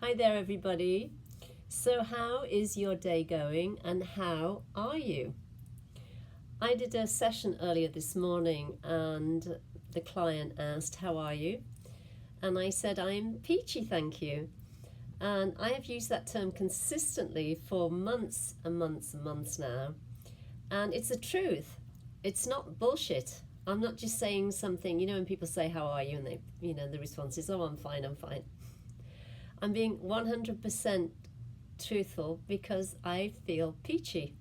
Hi there, everybody. So, how is your day going and how are you? I did a session earlier this morning and the client asked, "How are you?" And I said, "I'm peachy, thank you." And I have used that term consistently for months and months and months now. And it's the truth, it's not bullshit. I'm not just saying something, when people say, "How are you?" and the response is, "Oh, I'm fine, I'm fine." I'm being 100% truthful because I feel peachy.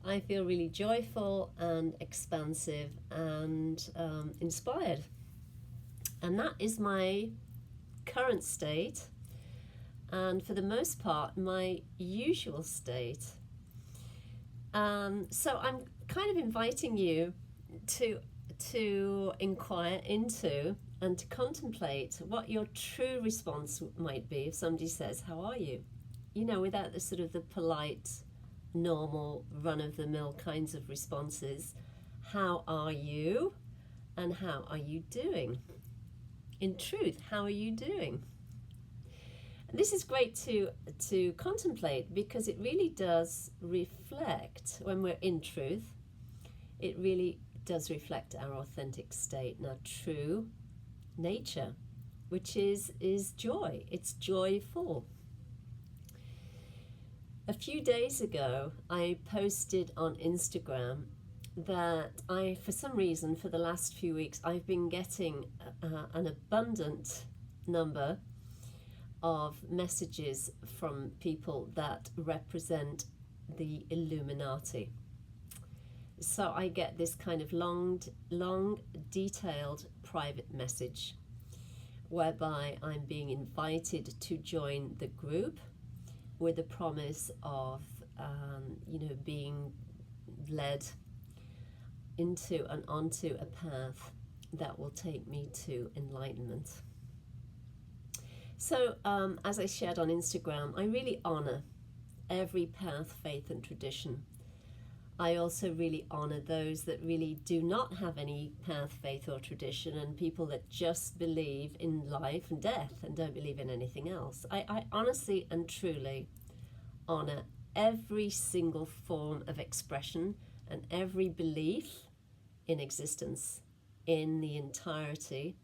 I feel really joyful and expansive and inspired. And that is my current state, and for the most part, my usual state. So I'm kind of inviting you to inquire into and to contemplate what your true response might be if somebody says, "How are you?" Without the sort of the polite, normal, run-of-the-mill kinds of responses. How are you? And how are you doing? In truth, how are you doing? This is great to contemplate because it really does reflect, when we're in truth, it really does reflect our authentic state and our true nature, which is joy. It's joyful. A few days ago, I posted on Instagram that for some reason, for the last few weeks, I've been getting an abundant number of messages from people that represent the Illuminati. So I get this kind of long, detailed private message whereby I'm being invited to join the group with the promise of, being led into and onto a path that will take me to enlightenment. So, as I shared on Instagram, I really honor every path, faith, and tradition. I also really honor those that really do not have any path, faith, or tradition, and people that just believe in life and death and don't believe in anything else. I honestly and truly honor every single form of expression and every belief in existence in the entirety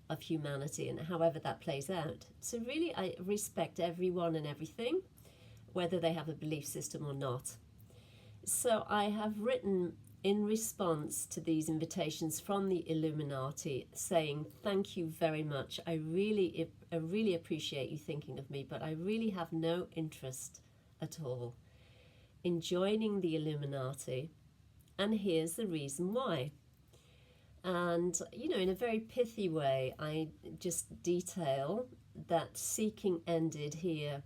of humanity and however that plays out. So really, I respect everyone and everything, whether they have a belief system or not. So I have written in response to these invitations from the Illuminati saying, "Thank you very much. I really appreciate you thinking of me, but I really have no interest at all in joining the Illuminati, and here's the reason why." And, in a very pithy way, I just detail that seeking ended here,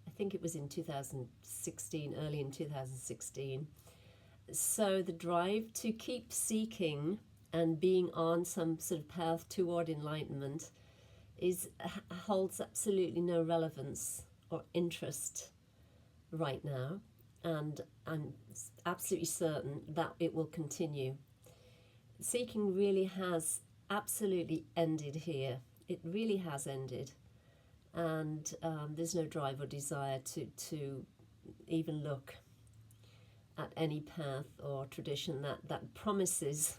I think it was in 2016, early in 2016. So the drive to keep seeking and being on some sort of path toward enlightenment holds absolutely no relevance or interest right now, and I'm absolutely certain that it will continue. Seeking really has absolutely ended here. It really has ended, and there's no drive or desire to even look at any path or tradition that promises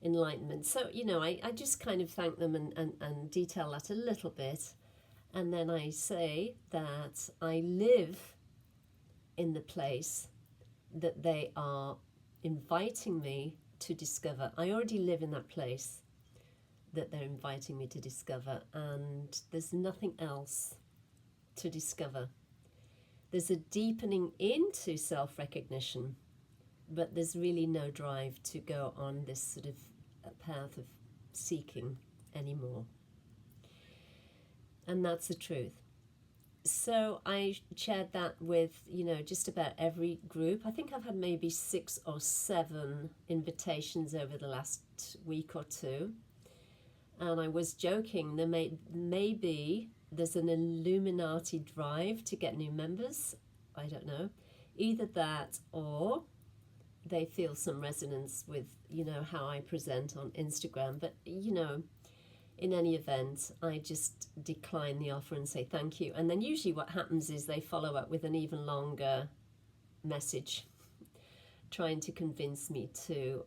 enlightenment. So, I just kind of thank them and detail that a little bit, and then I say that I live in the place that they are inviting me to discover. I already live in that place that they're inviting me to discover, and there's nothing else to discover. There's a deepening into self-recognition, but there's really no drive to go on this sort of path of seeking anymore. And that's the truth. So I shared that with, just about every group. I think I've had maybe 6 or 7 invitations over the last week or two. And I was joking, maybe there's an Illuminati drive to get new members. I don't know. Either that, or they feel some resonance with, how I present on Instagram. But, in any event, I just decline the offer and say thank you. And then usually what happens is they follow up with an even longer message trying to convince me to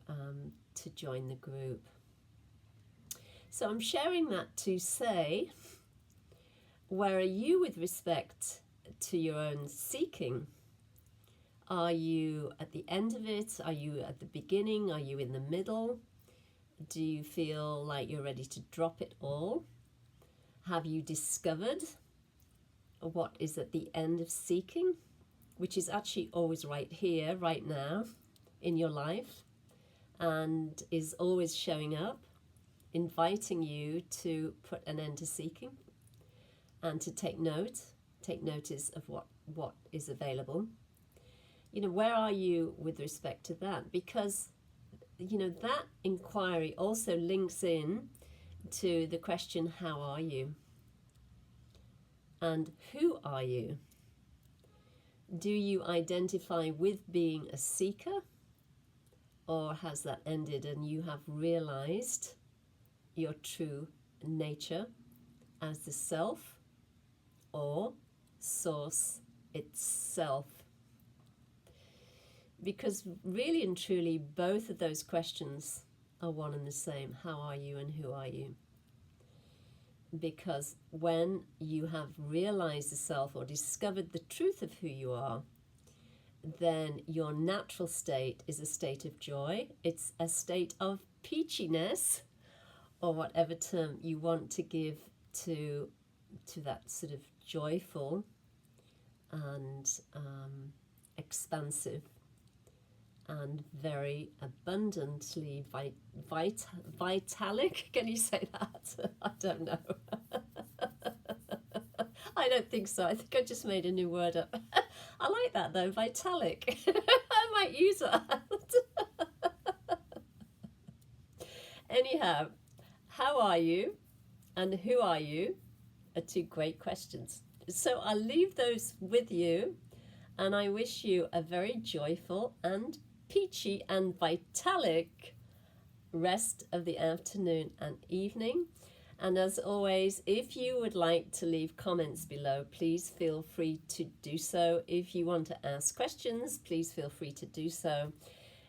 join the group. So I'm sharing that to say, where are you with respect to your own seeking? Are you at the end of it? Are you at the beginning? Are you in the middle? Do you feel like you're ready to drop it all? Have you discovered what is at the end of seeking, which is actually always right here, right now in your life, and is always showing up, inviting you to put an end to seeking and to take notice of what is available? Where are you with respect to that? Because that inquiry also links in to the question, how are you? And who are you? Do you identify with being a seeker? Or has that ended and you have realized your true nature as the self or source itself? Because really and truly, both of those questions are one and the same. How are you and who are you? Because when you have realized the self or discovered the truth of who you are, then your natural state is a state of joy. It's a state of peachiness, or whatever term you want to give to that sort of joyful and expansive and very abundantly vitalic. Can you say that? I don't know. I don't think so. I think I just made a new word up. I like that though, vitalic. I might use that. Anyhow, how are you and who are you are two great questions. So I'll leave those with you, and I wish you a very joyful and peachy and vitalic rest of the afternoon and evening. And as always, if you would like to leave comments below, please feel free to do so. If you want to ask questions, please feel free to do so.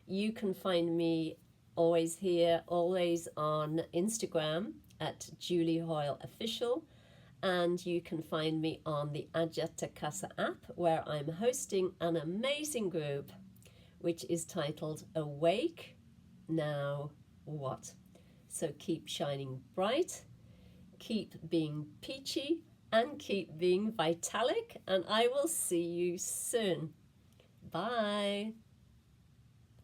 You can find me always here, always on Instagram at Julie Hoyle Official. And you can find me on the Advaita Casa app, where I'm hosting an amazing group which is titled Awake Now What? So keep shining bright, keep being peachy, and keep being vitalic, and I will see you soon. Bye.